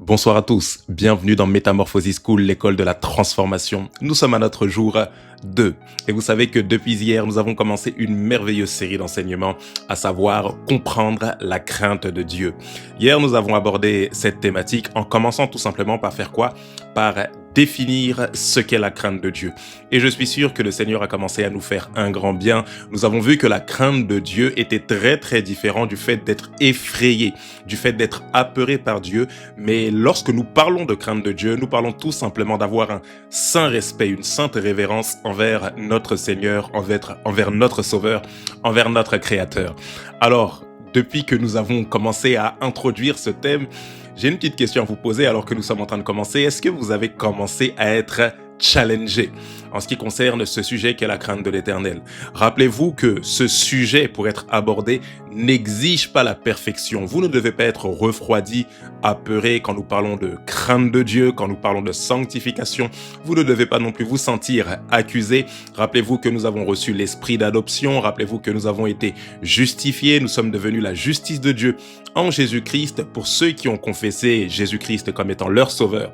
Bonsoir à tous, bienvenue dans Metamorphosis School, l'école de la transformation. Nous sommes à notre jour 2 et vous savez que depuis hier, nous avons commencé une merveilleuse série d'enseignements, à savoir comprendre la crainte de Dieu. Hier, nous avons abordé cette thématique en commençant tout simplement par faire quoi? Par définir ce qu'est la crainte de Dieu. Et je suis sûr que le Seigneur a commencé à nous faire un grand bien. Nous avons vu que la crainte de Dieu était très différent du fait d'être effrayé, du fait d'être apeuré par Dieu. Mais lorsque nous parlons de crainte de Dieu, nous parlons tout simplement d'avoir un saint respect, une sainte révérence envers notre Seigneur, envers notre Sauveur, envers notre Créateur. Alors, depuis que nous avons commencé à introduire ce thème, j'ai une petite question à vous poser alors que nous sommes en train de commencer. Est-ce que vous avez commencé à être challengé en ce qui concerne ce sujet qu'est la crainte de l'Éternel? Rappelez-vous que ce sujet, pour être abordé, n'exige pas la perfection. Vous ne devez pas être refroidi, apeuré quand nous parlons de crainte de Dieu, quand nous parlons de sanctification. Vous ne devez pas non plus vous sentir accusé. Rappelez-vous que nous avons reçu l'esprit d'adoption. Rappelez-vous que nous avons été justifiés. Nous sommes devenus la justice de Dieu en Jésus-Christ pour ceux qui ont confessé Jésus-Christ comme étant leur sauveur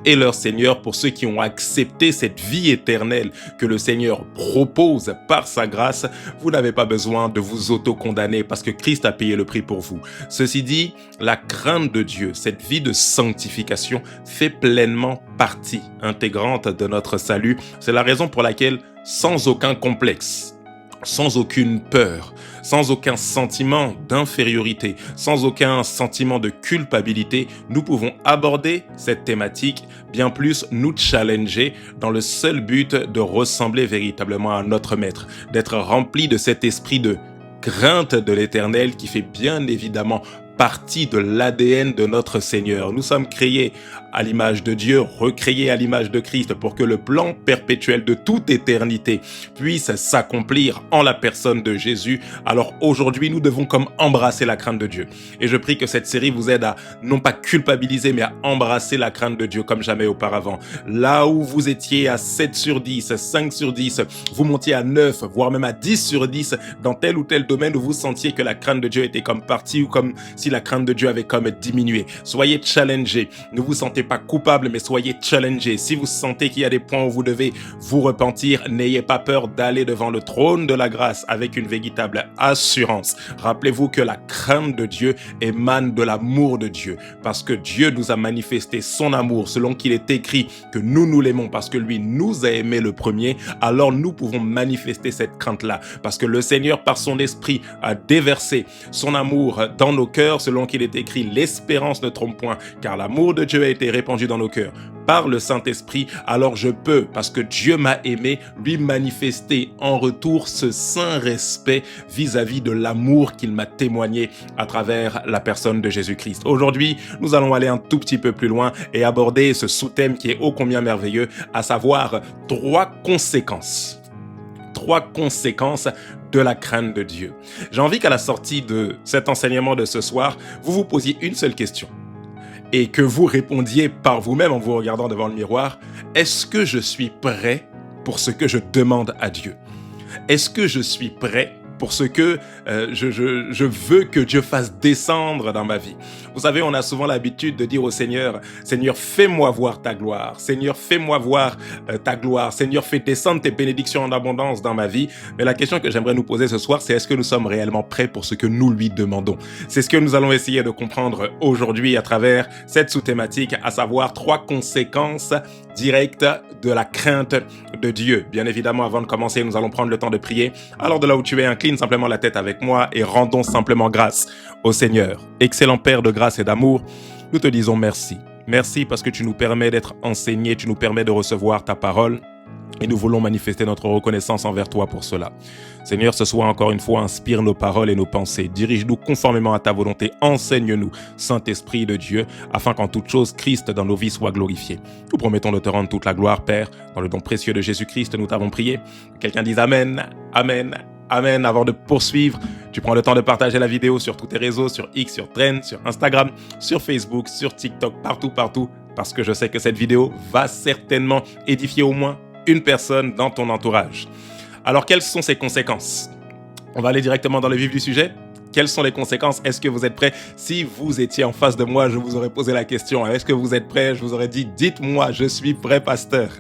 et leur Seigneur, pour ceux qui ont accepté cette vie éternelle que le Seigneur propose par sa grâce. Vous n'avez pas besoin de vous auto-condamner parce que Christ a payé le prix pour vous. Ceci dit, la crainte de Dieu, cette vie de sanctification, fait pleinement partie intégrante de notre salut. C'est la raison pour laquelle, sans aucun complexe, sans aucune peur, sans aucun sentiment d'infériorité, sans aucun sentiment de culpabilité, nous pouvons aborder cette thématique, bien plus nous challenger dans le seul but de ressembler véritablement à notre Maître, d'être rempli de cet esprit de crainte de l'Éternel qui fait bien évidemment partie de l'ADN de notre Seigneur. Nous sommes créés à l'image de Dieu, recréés à l'image de Christ pour que le plan perpétuel de toute éternité puisse s'accomplir en la personne de Jésus. Alors aujourd'hui, nous devons comme embrasser la crainte de Dieu. Et je prie que cette série vous aide à non pas culpabiliser, mais à embrasser la crainte de Dieu comme jamais auparavant. Là où vous étiez à 7 sur 10, 5 sur 10, vous montiez à 9, voire même à 10 sur 10 dans tel ou tel domaine où vous sentiez que la crainte de Dieu était comme partie ou comme si la crainte de Dieu avait comme diminué. Soyez challengés. Ne vous sentez pas coupable, mais soyez challengés. Si vous sentez qu'il y a des points où vous devez vous repentir, n'ayez pas peur d'aller devant le trône de la grâce avec une véritable assurance. Rappelez-vous que la crainte de Dieu émane de l'amour de Dieu, parce que Dieu nous a manifesté son amour selon qu'il est écrit que nous l'aimons parce que lui nous a aimés le premier. Alors nous pouvons manifester cette crainte-là parce que le Seigneur par son esprit a déversé son amour dans nos cœurs selon qu'il est écrit: l'espérance ne trompe point, car l'amour de Dieu a été répandu dans nos cœurs par le Saint-Esprit. Alors je peux, parce que Dieu m'a aimé, lui manifester en retour ce saint respect vis-à-vis de l'amour qu'il m'a témoigné à travers la personne de Jésus-Christ. Aujourd'hui, nous allons aller un tout petit peu plus loin et aborder ce sous-thème qui est ô combien merveilleux, à savoir trois conséquences de la crainte de Dieu. J'ai envie qu'à la sortie de cet enseignement de ce soir, vous vous posiez une seule question et que vous répondiez par vous-même en vous regardant devant le miroir: est-ce que je suis prêt pour ce que je demande à Dieu? Est-ce que je suis prêt pour ce que je veux que Dieu fasse descendre dans ma vie? Vous savez, on a souvent l'habitude de dire au Seigneur: Seigneur, fais-moi voir ta gloire. Seigneur, fais-moi voir ta gloire. Seigneur, fais descendre tes bénédictions en abondance dans ma vie. Mais la question que j'aimerais nous poser ce soir, c'est: est-ce que nous sommes réellement prêts pour ce que nous lui demandons? C'est ce que nous allons essayer de comprendre aujourd'hui à travers cette sous-thématique, à savoir 3 conséquences directes de la crainte de Dieu. Bien évidemment, avant de commencer, nous allons prendre le temps de prier. Alors de là où tu es, incline simplement la tête avec moi et rendons simplement grâce au Seigneur. Excellent Père de grâce et d'amour, nous te disons merci. Merci parce que tu nous permets d'être enseignés, tu nous permets de recevoir ta parole. Et nous voulons manifester notre reconnaissance envers toi pour cela. Seigneur, ce soir encore une fois, inspire nos paroles et nos pensées. Dirige-nous conformément à ta volonté. Enseigne-nous, Saint-Esprit de Dieu, afin qu'en toute chose, Christ dans nos vies soit glorifié. Nous promettons de te rendre toute la gloire, Père. Dans le don précieux de Jésus-Christ, nous t'avons prié. Quelqu'un dise Amen, Amen, Amen. Avant de poursuivre, tu prends le temps de partager la vidéo sur tous tes réseaux, sur X, sur Trend, sur Instagram, sur Facebook, sur TikTok, partout, parce que je sais que cette vidéo va certainement édifier au moins une personne dans ton entourage. Alors, quelles sont ces conséquences? On va aller directement dans le vif du sujet. Quelles sont les conséquences? Est-ce que vous êtes prêts? Si vous étiez en face de moi, je vous aurais posé la question. Est-ce que vous êtes prêts? Je vous aurais dit, dites-moi, je suis prêt, pasteur.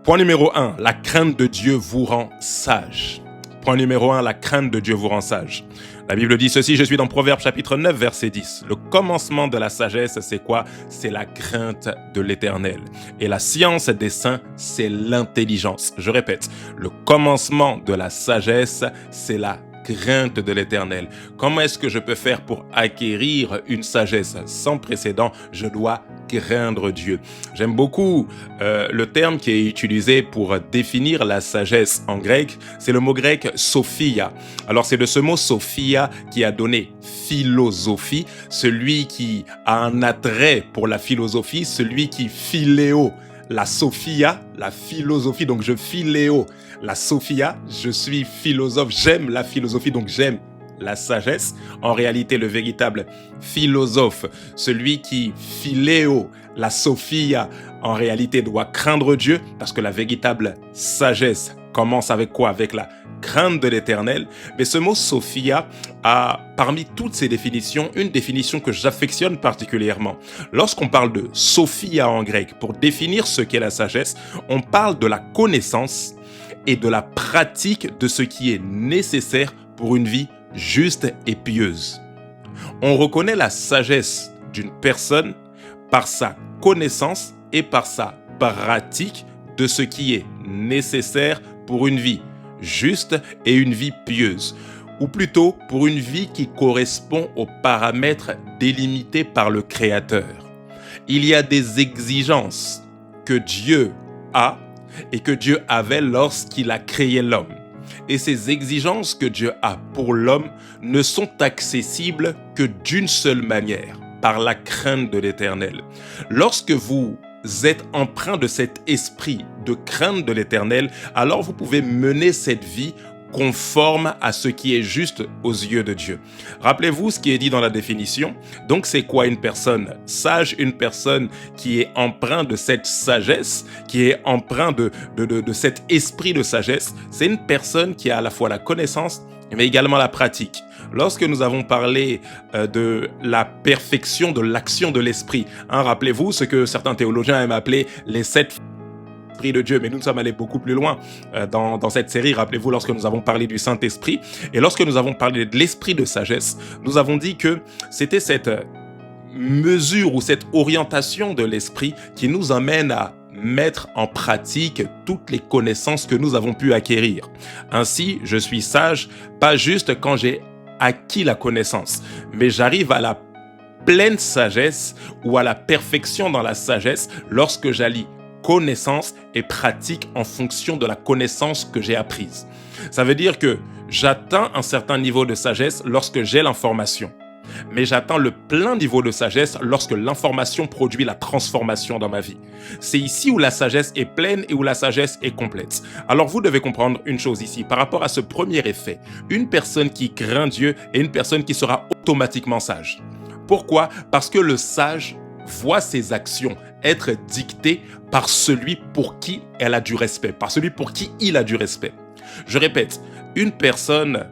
Point numéro 1, la crainte de Dieu vous rend sage. Point numéro 1, la crainte de Dieu vous rend sage. La Bible dit ceci, je suis dans Proverbes chapitre 9, verset 10. Le commencement de la sagesse, c'est quoi? C'est la crainte de l'Éternel. Et la science des saints, c'est l'intelligence. Je répète, le commencement de la sagesse, c'est la crainte de l'Éternel. Comment est-ce que je peux faire pour acquérir une sagesse sans précédent? Je dois craindre Dieu. J'aime beaucoup le terme qui est utilisé pour définir la sagesse en grec, c'est le mot grec sophia. Alors c'est de ce mot sophia qui a donné philosophie, celui qui a un attrait pour la philosophie, celui qui philéo. La sophia, la philosophie, donc je philéo. La sophia, je suis philosophe, j'aime la philosophie, donc j'aime la sagesse. En réalité, le véritable philosophe, celui qui philéo, la sophia, en réalité doit craindre Dieu, parce que la véritable sagesse commence avec quoi? Avec la crainte de l'Éternel. Mais ce mot sophia a, parmi toutes ces définitions, une définition que j'affectionne particulièrement. Lorsqu'on parle de sophia en grec, pour définir ce qu'est la sagesse, on parle de la connaissance et de la pratique de ce qui est nécessaire pour une vie juste et pieuse. On reconnaît la sagesse d'une personne par sa connaissance et par sa pratique de ce qui est nécessaire pour une vie juste et une vie pieuse, ou plutôt pour une vie qui correspond aux paramètres délimités par le Créateur. Il y a des exigences que Dieu a et que Dieu avait lorsqu'il a créé l'homme. Et ces exigences que Dieu a pour l'homme ne sont accessibles que d'une seule manière, par la crainte de l'Éternel. Lorsque vous êtes empreint de cet esprit de crainte de l'Éternel, alors vous pouvez mener cette vie conforme à ce qui est juste aux yeux de Dieu. Rappelez-vous ce qui est dit dans la définition. Donc, c'est quoi une personne sage? Une personne qui est empreint de cette sagesse, qui est empreint de cet esprit de sagesse. C'est une personne qui a à la fois la connaissance, mais également la pratique. Lorsque nous avons parlé de la perfection de l'action de l'esprit, rappelez-vous ce que certains théologiens aiment appeler les 7 Esprit de Dieu, mais nous sommes allés beaucoup plus loin dans cette série. Rappelez-vous, lorsque nous avons parlé du Saint-Esprit et lorsque nous avons parlé de l'esprit de sagesse, nous avons dit que c'était cette mesure ou cette orientation de l'esprit qui nous amène à mettre en pratique toutes les connaissances que nous avons pu acquérir. Ainsi, je suis sage, pas juste quand j'ai acquis la connaissance, mais j'arrive à la pleine sagesse ou à la perfection dans la sagesse lorsque j'allie connaissance et pratique en fonction de la connaissance que j'ai apprise. Ça veut dire que j'atteins un certain niveau de sagesse lorsque j'ai l'information, mais j'atteins le plein niveau de sagesse lorsque l'information produit la transformation dans ma vie. C'est ici où la sagesse est pleine et où la sagesse est complète. Alors vous devez comprendre une chose ici, par rapport à ce premier effet, une personne qui craint Dieu est une personne qui sera automatiquement sage. Pourquoi? Parce que le sage voit ses actions être dictées par celui pour qui elle a du respect, par celui pour qui il a du respect. Je répète, une personne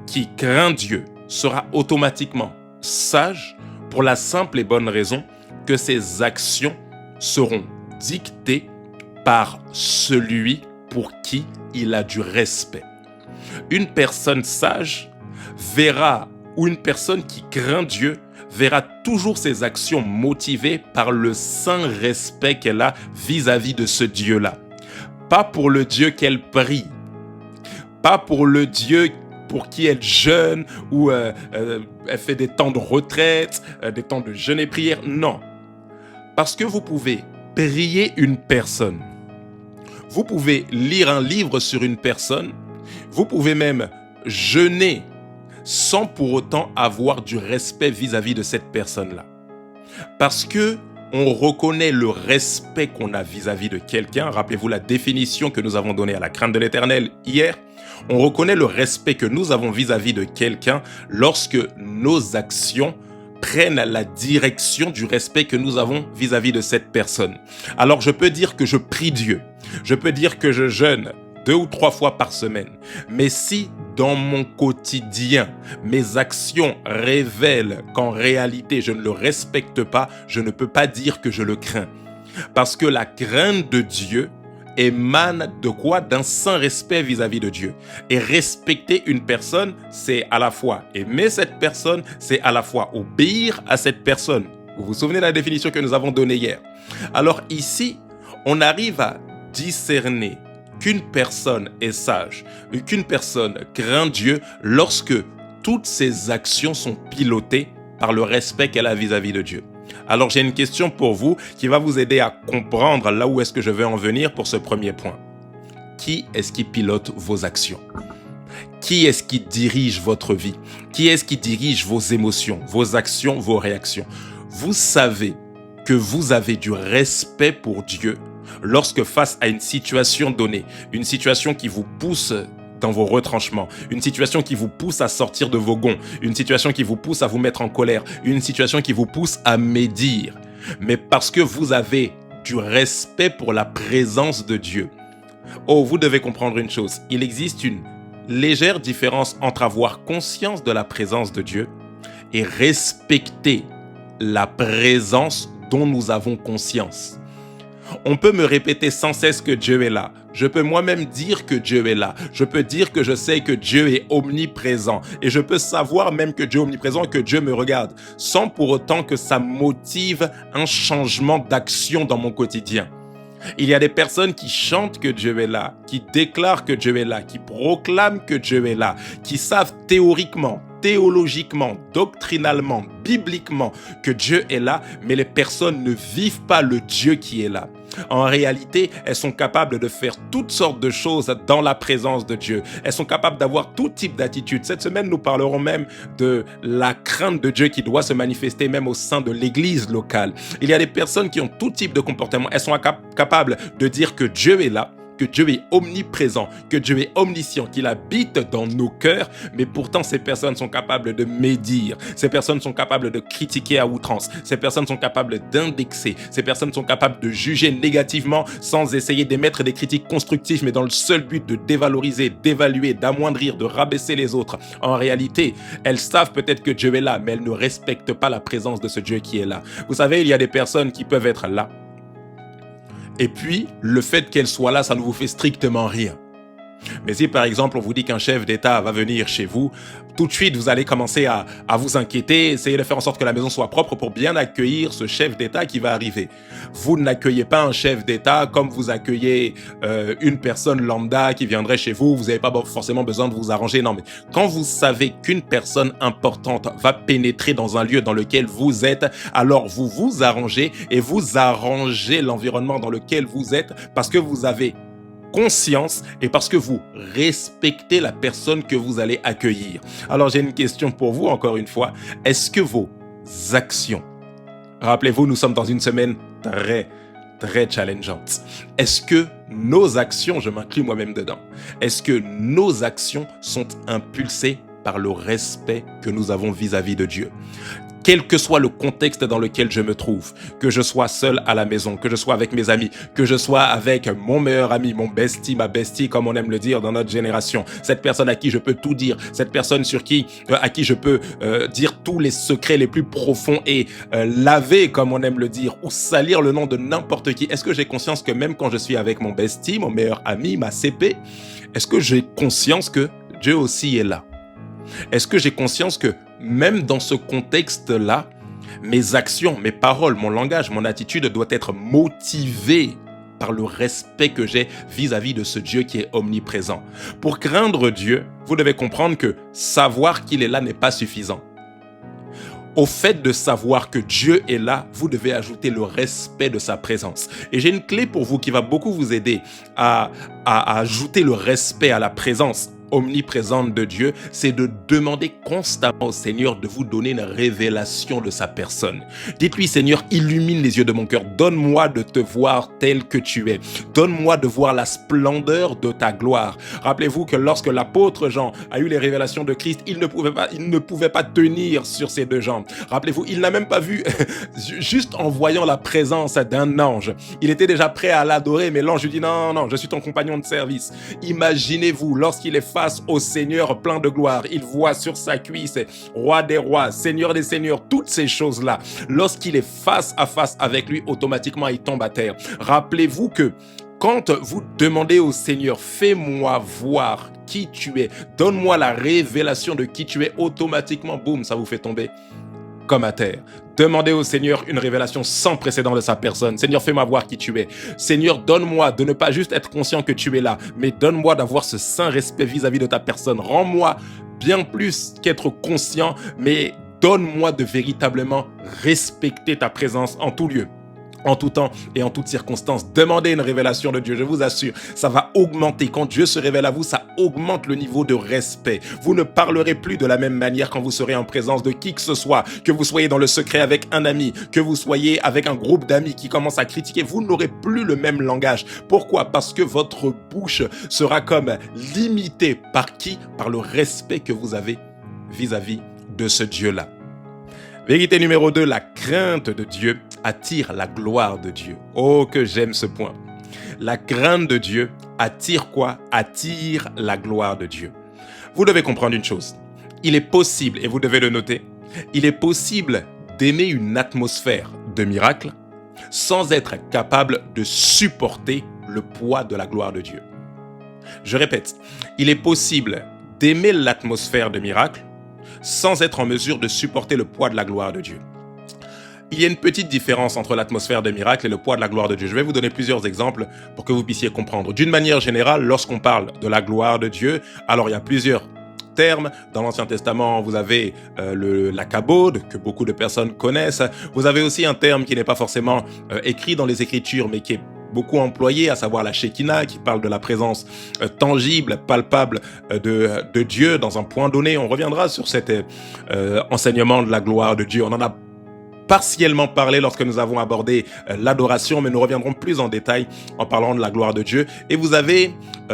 qui craint Dieu sera automatiquement sage pour la simple et bonne raison que ses actions seront dictées par celui pour qui il a du respect. Une personne sage verra, ou une personne qui craint Dieu verra toujours ses actions motivées par le saint respect qu'elle a vis-à-vis de ce Dieu-là. Pas pour le Dieu qu'elle prie, pas pour le Dieu pour qui elle jeûne ou elle fait des temps de retraite, des temps de jeûne et prière. Non. Parce que vous pouvez prier une personne, vous pouvez lire un livre sur une personne, vous pouvez même jeûner sans pour autant avoir du respect vis-à-vis de cette personne-là. Parce que on reconnaît le respect qu'on a vis-à-vis de quelqu'un. Rappelez-vous la définition que nous avons donnée à la crainte de l'Éternel hier. On reconnaît le respect que nous avons vis-à-vis de quelqu'un lorsque nos actions prennent la direction du respect que nous avons vis-à-vis de cette personne. Alors je peux dire que je prie Dieu, je peux dire que je jeûne 2 ou 3 fois par semaine. Mais si dans mon quotidien, mes actions révèlent qu'en réalité je ne le respecte pas, je ne peux pas dire que je le crains. Parce que la crainte de Dieu émane de quoi? D'un saint respect vis-à-vis de Dieu. Et respecter une personne, c'est à la fois aimer cette personne, c'est à la fois obéir à cette personne. Vous vous souvenez de la définition que nous avons donnée hier? Alors ici, on arrive à discerner qu'une personne est sage, qu'une personne craint Dieu lorsque toutes ses actions sont pilotées par le respect qu'elle a vis-à-vis de Dieu. Alors j'ai une question pour vous qui va vous aider à comprendre là où est-ce que je vais en venir pour ce premier point. Qui est-ce qui pilote vos actions? Qui est-ce qui dirige votre vie? Qui est-ce qui dirige vos émotions, vos actions, vos réactions? Vous savez que vous avez du respect pour Dieu lorsque face à une situation donnée, une situation qui vous pousse dans vos retranchements, une situation qui vous pousse à sortir de vos gonds, une situation qui vous pousse à vous mettre en colère, une situation qui vous pousse à médire, mais parce que vous avez du respect pour la présence de Dieu. Oh, vous devez comprendre une chose, il existe une légère différence entre avoir conscience de la présence de Dieu et respecter la présence dont nous avons conscience. On peut me répéter sans cesse que Dieu est là. Je peux moi-même dire que Dieu est là. Je peux dire que je sais que Dieu est omniprésent. Et je peux savoir même que Dieu est omniprésent et que Dieu me regarde, sans pour autant que ça motive un changement d'action dans mon quotidien. Il y a des personnes qui chantent que Dieu est là, qui déclarent que Dieu est là, qui proclament que Dieu est là, qui savent théoriquement, théologiquement, doctrinalement, bibliquement que Dieu est là, mais les personnes ne vivent pas le Dieu qui est là. En réalité, elles sont capables de faire toutes sortes de choses dans la présence de Dieu. Elles sont capables d'avoir tout type d'attitude. Cette semaine, nous parlerons même de la crainte de Dieu qui doit se manifester même au sein de l'église locale. Il y a des personnes qui ont tout type de comportement. Elles sont capables de dire que Dieu est là, que Dieu est omniprésent, que Dieu est omniscient, qu'il habite dans nos cœurs, mais pourtant ces personnes sont capables de médire, ces personnes sont capables de critiquer à outrance, ces personnes sont capables d'indexer, ces personnes sont capables de juger négativement sans essayer d'émettre des critiques constructives, mais dans le seul but de dévaloriser, d'évaluer, d'amoindrir, de rabaisser les autres. En réalité, elles savent peut-être que Dieu est là, mais elles ne respectent pas la présence de ce Dieu qui est là. Vous savez, il y a des personnes qui peuvent être là, et puis, le fait qu'elle soit là, ça ne vous fait strictement rien. Mais si par exemple on vous dit qu'un chef d'État va venir chez vous, tout de suite vous allez commencer à vous inquiéter, essayer de faire en sorte que la maison soit propre pour bien accueillir ce chef d'État qui va arriver. Vous n'accueillez pas un chef d'État comme vous accueillez une personne lambda qui viendrait chez vous, vous n'avez pas forcément besoin de vous arranger. Non, mais quand vous savez qu'une personne importante va pénétrer dans un lieu dans lequel vous êtes, alors vous vous arrangez et vous arrangez l'environnement dans lequel vous êtes parce que vous avez conscience et parce que vous respectez la personne que vous allez accueillir. Alors j'ai une question pour vous encore une fois. Est-ce que vos actions, rappelez-vous, nous sommes dans une semaine très challengeante. Est-ce que nos actions, je m'inclus moi-même dedans, est-ce que nos actions sont impulsées par le respect que nous avons vis-à-vis de Dieu? Quel que soit le contexte dans lequel je me trouve, que je sois seul à la maison, que je sois avec mes amis, que je sois avec mon meilleur ami, mon bestie, ma bestie, comme on aime le dire dans notre génération, cette personne à qui je peux tout dire, cette personne à qui je peux dire tous les secrets les plus profonds et laver, comme on aime le dire, ou salir le nom de n'importe qui. Est-ce que j'ai conscience que même quand je suis avec mon bestie, mon meilleur ami, ma CP, est-ce que j'ai conscience que Dieu aussi est là? Est-ce que j'ai conscience que même dans ce contexte-là, mes actions, mes paroles, mon langage, mon attitude doit être motivée par le respect que j'ai vis-à-vis de ce Dieu qui est omniprésent. Pour craindre Dieu, vous devez comprendre que savoir qu'il est là n'est pas suffisant. Au fait de savoir que Dieu est là, vous devez ajouter le respect de sa présence. Et j'ai une clé pour vous qui va beaucoup vous aider à ajouter le respect à la présence omniprésente de Dieu, c'est de demander constamment au Seigneur de vous donner une révélation de sa personne. Dites-lui, Seigneur, illumine les yeux de mon cœur, donne-moi de te voir tel que tu es, donne-moi de voir la splendeur de ta gloire. Rappelez-vous que lorsque l'apôtre Jean a eu les révélations de Christ, il ne pouvait pas tenir sur ses deux jambes. Rappelez-vous, il n'a même pas vu, juste en voyant la présence d'un ange, il était déjà prêt à l'adorer, mais l'ange lui dit non, non, je suis ton compagnon de service. Imaginez-vous, lorsqu'il est face au Seigneur plein de gloire, il voit sur sa cuisse roi des rois, seigneur des seigneurs, toutes ces choses-là. Lorsqu'il est face à face avec lui, automatiquement, il tombe à terre. Rappelez-vous que quand vous demandez au Seigneur, fais-moi voir qui tu es, donne-moi la révélation de qui tu es, automatiquement, boum, ça vous fait tomber comme à terre. Demandez au Seigneur une révélation sans précédent de sa personne. Seigneur, fais-moi voir qui tu es. Seigneur, donne-moi de ne pas juste être conscient que tu es là, mais donne-moi d'avoir ce saint respect vis-à-vis de ta personne. Rends-moi bien plus qu'être conscient, mais donne-moi de véritablement respecter ta présence en tout lieu, en tout temps et en toutes circonstances. Demandez une révélation de Dieu, je vous assure, ça va augmenter. Quand Dieu se révèle à vous, ça augmente le niveau de respect. Vous ne parlerez plus de la même manière quand vous serez en présence de qui que ce soit, que vous soyez dans le secret avec un ami, que vous soyez avec un groupe d'amis qui commence à critiquer, vous n'aurez plus le même langage. Pourquoi? Parce que votre bouche sera comme limitée par qui? Par le respect que vous avez vis-à-vis de ce Dieu-là. Vérité numéro 2, la crainte de Dieu attire la gloire de Dieu. Oh, que j'aime ce point. La crainte de Dieu attire quoi? Attire la gloire de Dieu. Vous devez comprendre une chose. Il est possible, et vous devez le noter, il est possible d'aimer une atmosphère de miracle sans être capable de supporter le poids de la gloire de Dieu. Je répète, il est possible d'aimer l'atmosphère de miracle sans être en mesure de supporter le poids de la gloire de Dieu. Il y a une petite différence entre l'atmosphère de miracle et le poids de la gloire de Dieu. Je vais vous donner plusieurs exemples pour que vous puissiez comprendre. D'une manière générale, lorsqu'on parle de la gloire de Dieu, alors il y a plusieurs termes. Dans l'Ancien Testament, vous avez la kabod, que beaucoup de personnes connaissent. Vous avez aussi un terme qui n'est pas forcément écrit dans les Écritures, mais qui est beaucoup employé, à savoir la Shekinah, qui parle de la présence tangible, palpable de Dieu dans un point donné. On reviendra sur cet enseignement de la gloire de Dieu. On en a partiellement parlé lorsque nous avons abordé l'adoration, mais nous reviendrons plus en détail en parlant de la gloire de Dieu. Et vous avez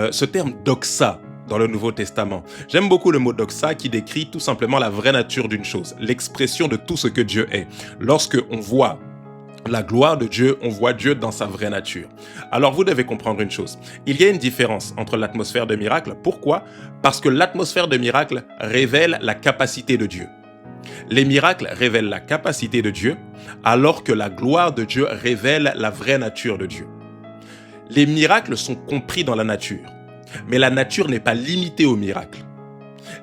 ce terme doxa dans le Nouveau Testament. J'aime beaucoup le mot doxa qui décrit tout simplement la vraie nature d'une chose, l'expression de tout ce que Dieu est. Lorsque on voit la gloire de Dieu, on voit Dieu dans sa vraie nature. Alors vous devez comprendre une chose. Il y a une différence entre l'atmosphère de miracle. Pourquoi? Parce que l'atmosphère de miracle révèle la capacité de Dieu. Les miracles révèlent la capacité de Dieu, alors que la gloire de Dieu révèle la vraie nature de Dieu. Les miracles sont compris dans la nature, mais la nature n'est pas limitée aux miracles.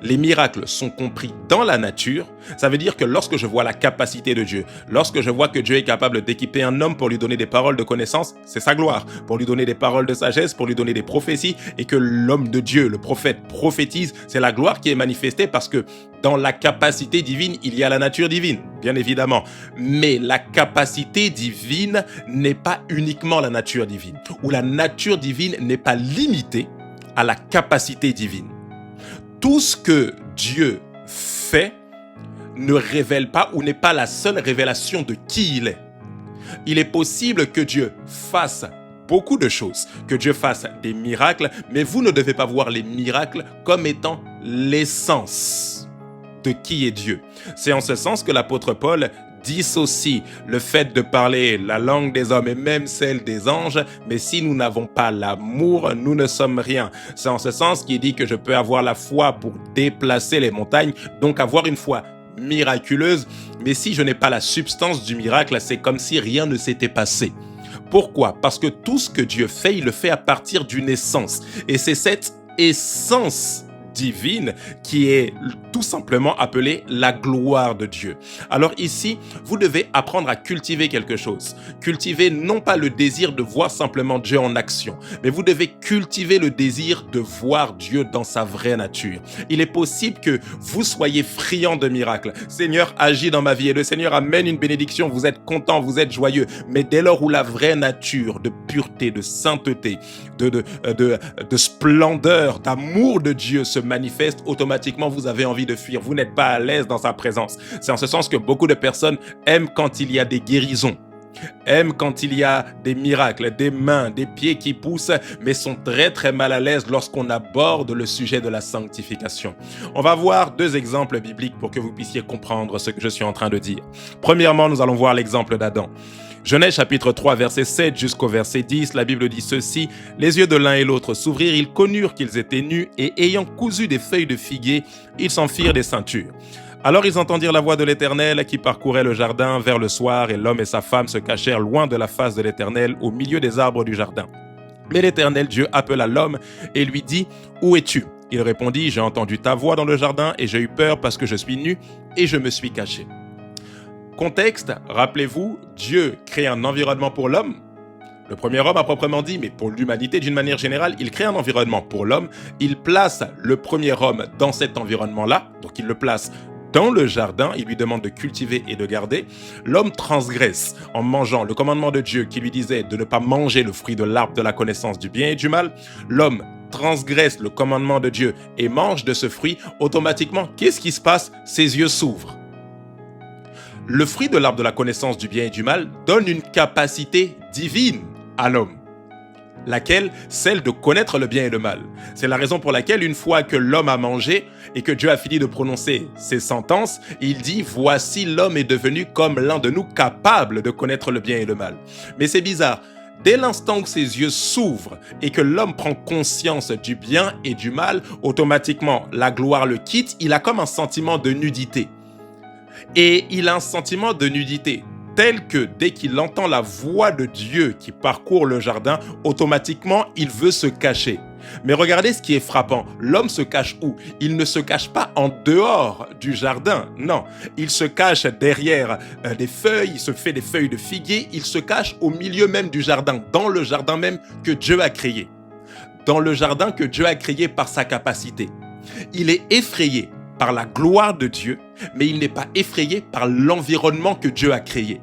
Les miracles sont compris dans la nature. Ça veut dire que lorsque je vois la capacité de Dieu, lorsque je vois que Dieu est capable d'équiper un homme pour lui donner des paroles de connaissance, c'est sa gloire. Pour lui donner des paroles de sagesse, pour lui donner des prophéties, et que l'homme de Dieu, le prophète, prophétise, c'est la gloire qui est manifestée parce que dans la capacité divine, il y a la nature divine, bien évidemment. Mais la capacité divine n'est pas uniquement la nature divine, ou la nature divine n'est pas limitée à la capacité divine. Tout ce que Dieu fait ne révèle pas ou n'est pas la seule révélation de qui il est. Il est possible que Dieu fasse beaucoup de choses, que Dieu fasse des miracles, mais vous ne devez pas voir les miracles comme étant l'essence de qui est Dieu. C'est en ce sens que l'apôtre Paul dissocie le fait de parler la langue des hommes et même celle des anges, mais si nous n'avons pas l'amour, nous ne sommes rien. C'est en ce sens qu'il dit que je peux avoir la foi pour déplacer les montagnes, donc avoir une foi miraculeuse, mais si je n'ai pas la substance du miracle, c'est comme si rien ne s'était passé. Pourquoi? Parce que tout ce que Dieu fait, il le fait à partir d'une essence, et c'est cette essence divine qui est tout simplement appelée la gloire de Dieu. Alors ici, vous devez apprendre à cultiver quelque chose. Cultiver non pas le désir de voir simplement Dieu en action, mais vous devez cultiver le désir de voir Dieu dans sa vraie nature. Il est possible que vous soyez friand de miracles. Seigneur, agis dans ma vie et le Seigneur amène une bénédiction. Vous êtes content, vous êtes joyeux. Mais dès lors où la vraie nature de pureté, de sainteté, de splendeur, d'amour de Dieu se manifeste, automatiquement vous avez envie de fuir. Vous n'êtes pas à l'aise dans sa présence. C'est en ce sens que beaucoup de personnes aiment quand il y a des guérisons, aiment quand il y a des miracles, des mains, des pieds qui poussent, mais sont très très mal à l'aise lorsqu'on aborde le sujet de la sanctification. On va voir 2 exemples bibliques pour que vous puissiez comprendre ce que je suis en train de dire. Premièrement, nous allons voir l'exemple d'Adam. Genèse chapitre 3, verset 7 jusqu'au verset 10, la Bible dit ceci: « Les yeux de l'un et l'autre s'ouvrirent, ils connurent qu'ils étaient nus, et ayant cousu des feuilles de figuier, ils s'en firent des ceintures. Alors ils entendirent la voix de l'Éternel qui parcourait le jardin vers le soir, et l'homme et sa femme se cachèrent loin de la face de l'Éternel, au milieu des arbres du jardin. Mais l'Éternel Dieu appela l'homme et lui dit: Où es-tu? Il répondit: J'ai entendu ta voix dans le jardin, et j'ai eu peur parce que je suis nu, et je me suis caché. » Contexte, rappelez-vous, Dieu crée un environnement pour l'homme. Le premier homme à proprement dit, mais pour l'humanité d'une manière générale, il crée un environnement pour l'homme. Il place le premier homme dans cet environnement-là, donc il le place dans le jardin, il lui demande de cultiver et de garder. L'homme transgresse en mangeant le commandement de Dieu qui lui disait de ne pas manger le fruit de l'arbre de la connaissance du bien et du mal. L'homme transgresse le commandement de Dieu et mange de ce fruit. Automatiquement, qu'est-ce qui se passe? Ses yeux s'ouvrent. Le fruit de l'arbre de la connaissance du bien et du mal donne une capacité divine à l'homme. Laquelle? Celle de connaître le bien et le mal. C'est la raison pour laquelle, une fois que l'homme a mangé et que Dieu a fini de prononcer ses sentences, il dit: voici l'homme est devenu comme l'un de nous, capable de connaître le bien et le mal. Mais c'est bizarre. Dès l'instant où ses yeux s'ouvrent et que l'homme prend conscience du bien et du mal, automatiquement, la gloire le quitte. Il a comme un sentiment de nudité. Et il a un sentiment de nudité tel que dès qu'il entend la voix de Dieu qui parcourt le jardin, automatiquement, il veut se cacher. Mais regardez ce qui est frappant. L'homme se cache où? Il ne se cache pas en dehors du jardin. Non, il se cache derrière des feuilles, il se fait des feuilles de figuier, il se cache au milieu même du jardin, dans le jardin même que Dieu a créé. Dans le jardin que Dieu a créé par sa capacité. Il est effrayé par la gloire de Dieu, mais il n'est pas effrayé par l'environnement que Dieu a créé.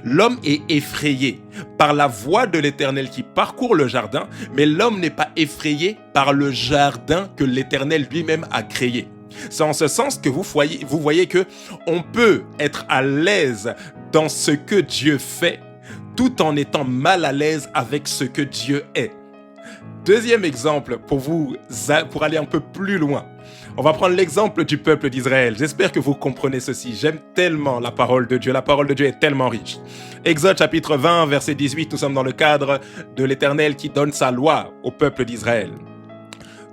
L'homme est effrayé par la voix de l'Éternel qui parcourt le jardin, mais l'homme n'est pas effrayé par le jardin que l'Éternel lui-même a créé. C'est en ce sens que vous voyez que on peut être à l'aise dans ce que Dieu fait, tout en étant mal à l'aise avec ce que Dieu est. Deuxième exemple pour aller un peu plus loin. On va prendre l'exemple du peuple d'Israël. J'espère que vous comprenez ceci. J'aime tellement la parole de Dieu. La parole de Dieu est tellement riche. Exode chapitre 20, verset 18, nous sommes dans le cadre de l'Éternel qui donne sa loi au peuple d'Israël.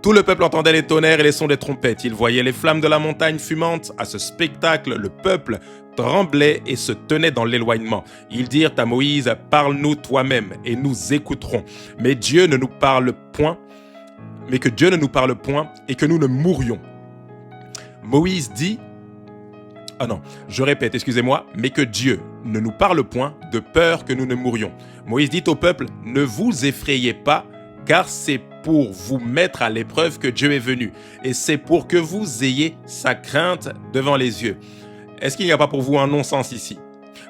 Tout le peuple entendait les tonnerres et les sons des trompettes. Il voyait les flammes de la montagne fumante. À ce spectacle, le peuple tremblait et se tenait dans l'éloignement. Ils dirent à Moïse: parle-nous toi-même et nous écouterons. Mais que Dieu ne nous parle point et que nous ne mourions. Moïse dit, mais que Dieu ne nous parle point de peur que nous ne mourions. Moïse dit au peuple: ne vous effrayez pas, car c'est pour vous mettre à l'épreuve que Dieu est venu, et c'est pour que vous ayez sa crainte devant les yeux. Est-ce qu'il n'y a pas pour vous un non-sens ici?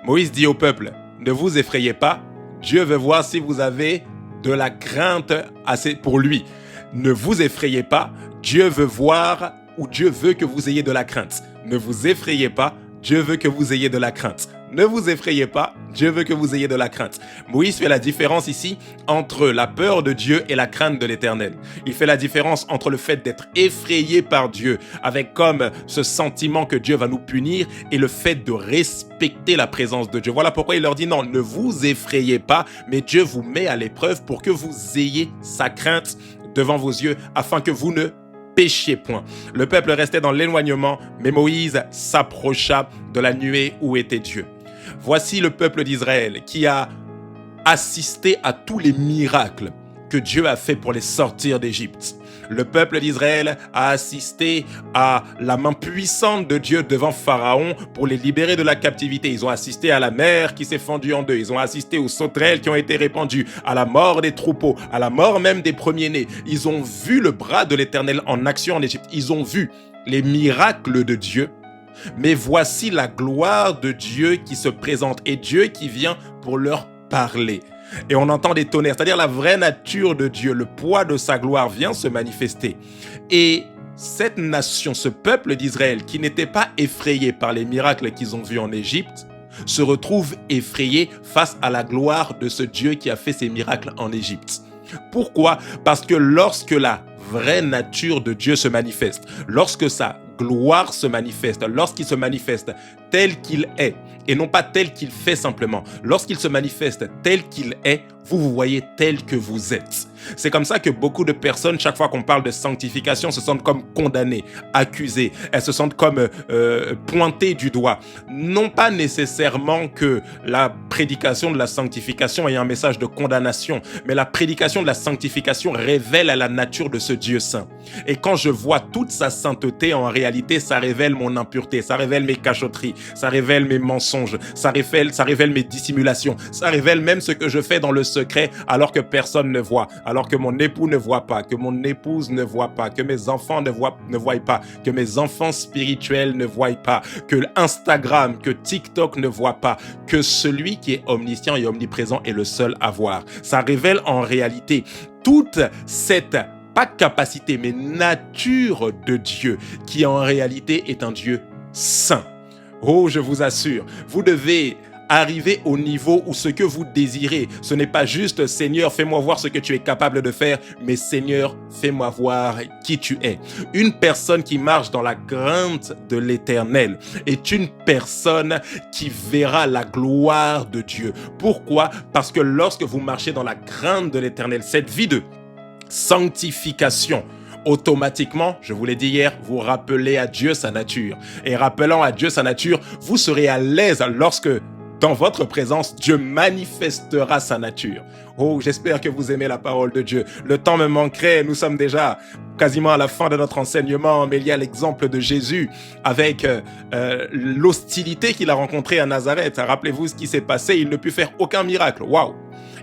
Moïse dit au peuple: ne vous effrayez pas, Dieu veut voir si vous avez de la crainte assez pour lui. Ne vous effrayez pas, Dieu veut voir ou Dieu veut que vous ayez de la crainte. Ne vous effrayez pas, Dieu veut que vous ayez de la crainte. Ne vous effrayez pas, Dieu veut que vous ayez de la crainte. Moïse fait la différence ici entre la peur de Dieu et la crainte de l'Éternel. Il fait la différence entre le fait d'être effrayé par Dieu, avec comme ce sentiment que Dieu va nous punir, et le fait de respecter la présence de Dieu. Voilà pourquoi il leur dit non, ne vous effrayez pas, mais Dieu vous met à l'épreuve pour que vous ayez sa crainte devant vos yeux, afin que vous ne péchiez point. Le peuple restait dans l'éloignement, mais Moïse s'approcha de la nuée où était Dieu. Voici le peuple d'Israël qui a assisté à tous les miracles que Dieu a fait pour les sortir d'Égypte. Le peuple d'Israël a assisté à la main puissante de Dieu devant Pharaon pour les libérer de la captivité. Ils ont assisté à la mer qui s'est fendue en deux. Ils ont assisté aux sauterelles qui ont été répandues, à la mort des troupeaux, à la mort même des premiers-nés. Ils ont vu le bras de l'Éternel en action en Égypte. Ils ont vu les miracles de Dieu. Mais voici la gloire de Dieu qui se présente et Dieu qui vient pour leur parler. Et on entend des tonnerres, c'est-à-dire la vraie nature de Dieu, le poids de sa gloire vient se manifester. Et cette nation, ce peuple d'Israël, qui n'était pas effrayé par les miracles qu'ils ont vus en Égypte, se retrouve effrayé face à la gloire de ce Dieu qui a fait ces miracles en Égypte. Pourquoi? Parce que lorsque la vraie nature de Dieu se manifeste, lorsque sa gloire se manifeste, lorsqu'il se manifeste tel qu'il est, et non pas tel qu'il fait simplement, lorsqu'il se manifeste tel qu'il est, vous voyez tel que vous êtes. C'est comme ça que beaucoup de personnes, chaque fois qu'on parle de sanctification, se sentent comme condamnées, accusées. Elles se sentent comme pointées du doigt. Non pas nécessairement que la prédication de la sanctification ait un message de condamnation, mais la prédication de la sanctification révèle la nature de ce Dieu saint. Et quand je vois toute sa sainteté, en réalité, ça révèle mon impureté, ça révèle mes cachotteries, ça révèle mes mensonges, ça révèle mes dissimulations, ça révèle même ce que je fais dans le secret alors que personne ne voit, alors que mon époux ne voit pas, que mon épouse ne voit pas, que mes enfants ne voient pas, que mes enfants spirituels ne voient pas, que Instagram, que TikTok ne voit pas, que celui qui est omniscient et omniprésent est le seul à voir. Ça révèle en réalité toute cette, pas capacité, mais nature de Dieu, qui en réalité est un Dieu saint. Oh, je vous assure, vous devez arriver au niveau où ce que vous désirez, ce n'est pas juste « Seigneur, fais-moi voir ce que tu es capable de faire », mais « Seigneur, fais-moi voir qui tu es ». Une personne qui marche dans la crainte de l'Éternel est une personne qui verra la gloire de Dieu. Pourquoi? Parce que lorsque vous marchez dans la crainte de l'Éternel, cette vie de sanctification, automatiquement, je vous l'ai dit hier, vous rappelez à Dieu sa nature. Et rappelant à Dieu sa nature, vous serez à l'aise lorsque, dans votre présence, Dieu manifestera sa nature. Oh, j'espère que vous aimez la parole de Dieu. Le temps me manquerait, nous sommes déjà quasiment à la fin de notre enseignement, mais il y a l'exemple de Jésus avec l'hostilité qu'il a rencontrée à Nazareth. Rappelez-vous ce qui s'est passé, il ne put faire aucun miracle. Waouh!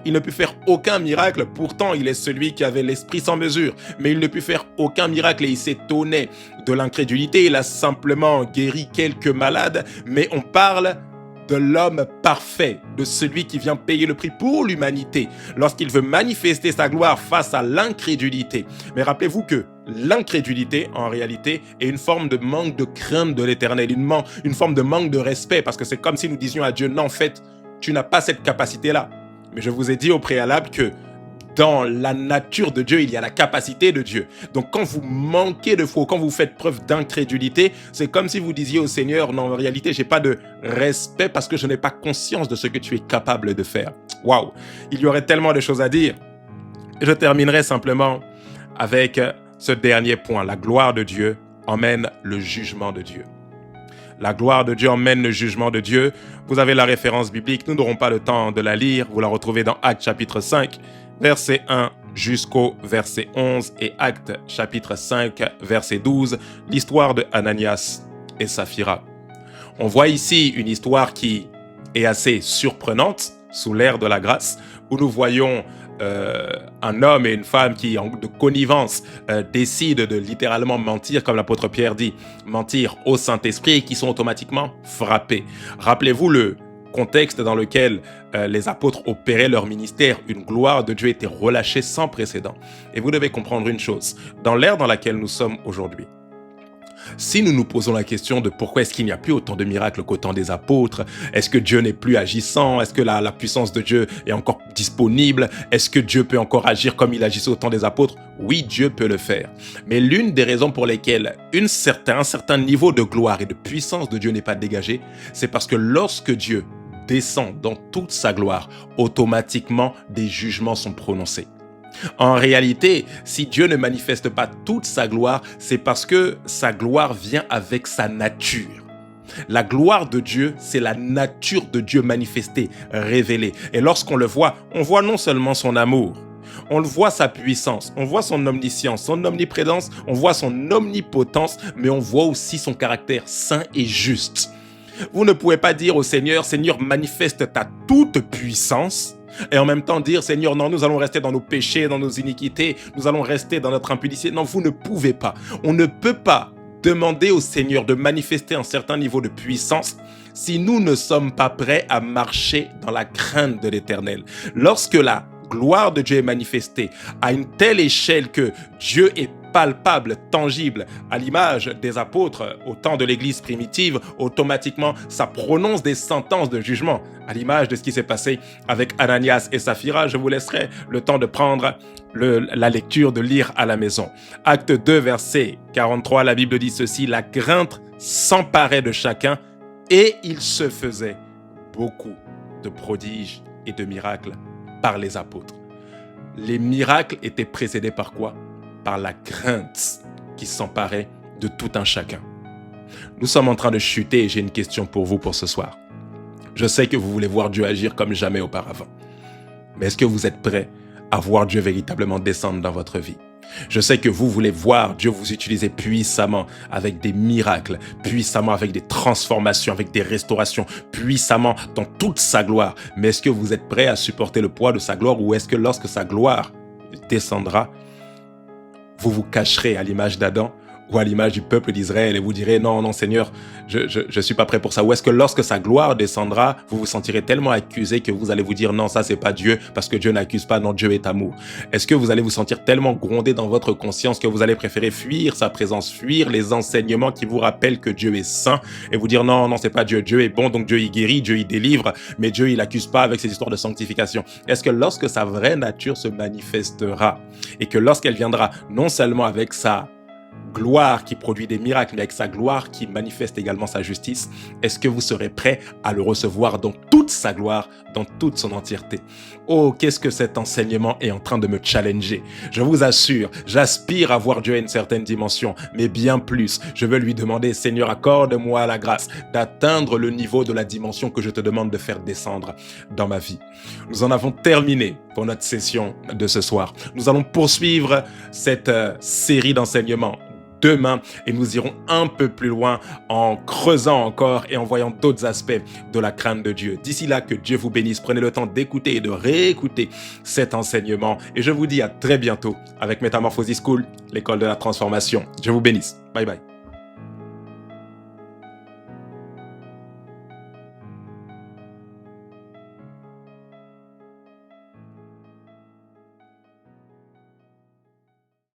Il ne put faire aucun miracle, pourtant il est celui qui avait l'esprit sans mesure, mais il ne put faire aucun miracle et il s'étonnait de l'incrédulité. Il a simplement guéri quelques malades, mais on parle de l'homme parfait, de celui qui vient payer le prix pour l'humanité, lorsqu'il veut manifester sa gloire face à l'incrédulité. Mais rappelez-vous que l'incrédulité, en réalité, est une forme de manque de crainte de l'Éternel, une forme de manque de respect, parce que c'est comme si nous disions à Dieu, non, en fait, tu n'as pas cette capacité-là. Mais je vous ai dit au préalable que dans la nature de Dieu, il y a la capacité de Dieu. Donc quand vous manquez de foi, quand vous faites preuve d'incrédulité, c'est comme si vous disiez au Seigneur, non, en réalité, j'ai pas de respect parce que je n'ai pas conscience de ce que tu es capable de faire. Waouh! Il y aurait tellement de choses à dire. Je terminerai simplement avec ce dernier point. La gloire de Dieu emmène le jugement de Dieu. La gloire de Dieu emmène le jugement de Dieu. Vous avez la référence biblique, nous n'aurons pas le temps de la lire. Vous la retrouvez dans Actes chapitre 5, verset 1 jusqu'au verset 11 et Actes chapitre 5, verset 12, l'histoire de Ananias et Saphira. On voit ici une histoire qui est assez surprenante sous l'ère de la grâce, où nous voyons un homme et une femme qui, de connivence, décident de littéralement mentir, comme l'apôtre Pierre dit, mentir au Saint-Esprit et qui sont automatiquement frappés. Rappelez-vous le contexte dans lequel les apôtres opéraient leur ministère. Une gloire de Dieu était relâchée sans précédent. Et vous devez comprendre une chose, dans l'ère dans laquelle nous sommes aujourd'hui, si nous nous posons la question de pourquoi est-ce qu'il n'y a plus autant de miracles qu'au temps des apôtres, est-ce que Dieu n'est plus agissant, est-ce que la puissance de Dieu est encore disponible, est-ce que Dieu peut encore agir comme il agissait au temps des apôtres? Oui, Dieu peut le faire. Mais l'une des raisons pour lesquelles un certain niveau de gloire et de puissance de Dieu n'est pas dégagé, c'est parce que lorsque Dieu descend dans toute sa gloire, automatiquement des jugements sont prononcés. En réalité, si Dieu ne manifeste pas toute sa gloire, c'est parce que sa gloire vient avec sa nature. La gloire de Dieu, c'est la nature de Dieu manifestée, révélée. Et lorsqu'on le voit, on voit non seulement son amour, on le voit sa puissance, on voit son omniscience, son omniprésence, on voit son omnipotence, mais on voit aussi son caractère saint et juste. Vous ne pouvez pas dire au Seigneur, Seigneur, manifeste ta toute puissance, et en même temps dire, Seigneur, non, nous allons rester dans nos péchés, dans nos iniquités, nous allons rester dans notre impudicité. Non, vous ne pouvez pas. On ne peut pas demander au Seigneur de manifester un certain niveau de puissance si nous ne sommes pas prêts à marcher dans la crainte de l'Éternel. Lorsque la gloire de Dieu est manifestée à une telle échelle que Dieu est palpable, tangible, à l'image des apôtres au temps de l'Église primitive, automatiquement, ça prononce des sentences de jugement. À l'image de ce qui s'est passé avec Ananias et Saphira, je vous laisserai le temps de prendre la lecture, de lire à la maison. Acte 2, verset 43, la Bible dit ceci: « La crainte s'emparait de chacun et il se faisait beaucoup de prodiges et de miracles par les apôtres. » Les miracles étaient précédés par quoi? Par la crainte qui s'emparait de tout un chacun. Nous sommes en train de chuter et j'ai une question pour vous pour ce soir. Je sais que vous voulez voir Dieu agir comme jamais auparavant. Mais est-ce que vous êtes prêts à voir Dieu véritablement descendre dans votre vie? Je sais que vous voulez voir Dieu vous utiliser puissamment avec des miracles, puissamment avec des transformations, avec des restaurations, puissamment dans toute sa gloire. Mais est-ce que vous êtes prêts à supporter le poids de sa gloire, ou est-ce que lorsque sa gloire descendra, vous vous cacherez à l'image d'Adam ou à l'image du peuple d'Israël et vous direz non, non Seigneur, je suis pas prêt pour ça? Ou est-ce que lorsque sa gloire descendra, vous vous sentirez tellement accusé que vous allez vous dire non, ça c'est pas Dieu, parce que Dieu n'accuse pas, non, Dieu est amour? Est-ce que vous allez vous sentir tellement grondé dans votre conscience que vous allez préférer fuir sa présence, fuir les enseignements qui vous rappellent que Dieu est saint et vous dire non, non, c'est pas Dieu, Dieu est bon, donc Dieu il guérit, Dieu il délivre, mais Dieu il accuse pas avec ses histoires de sanctification? Est-ce que lorsque sa vraie nature se manifestera et que lorsqu'elle viendra non seulement avec sa gloire qui produit des miracles, mais avec sa gloire qui manifeste également sa justice, est-ce que vous serez prêt à le recevoir dans toute sa gloire, dans toute son entièreté? Oh, qu'est-ce que cet enseignement est en train de me challenger. Je vous assure, j'aspire à voir Dieu à une certaine dimension, mais bien plus. Je veux lui demander: Seigneur, accorde-moi la grâce d'atteindre le niveau de la dimension que je te demande de faire descendre dans ma vie. Nous en avons terminé pour notre session de ce soir. Nous allons poursuivre cette série d'enseignements demain et nous irons un peu plus loin en creusant encore et en voyant d'autres aspects de la crainte de Dieu. D'ici là, que Dieu vous bénisse. Prenez le temps d'écouter et de réécouter cet enseignement et je vous dis à très bientôt avec Metamorphosis School, l'école de la transformation. Dieu vous bénisse. Bye bye.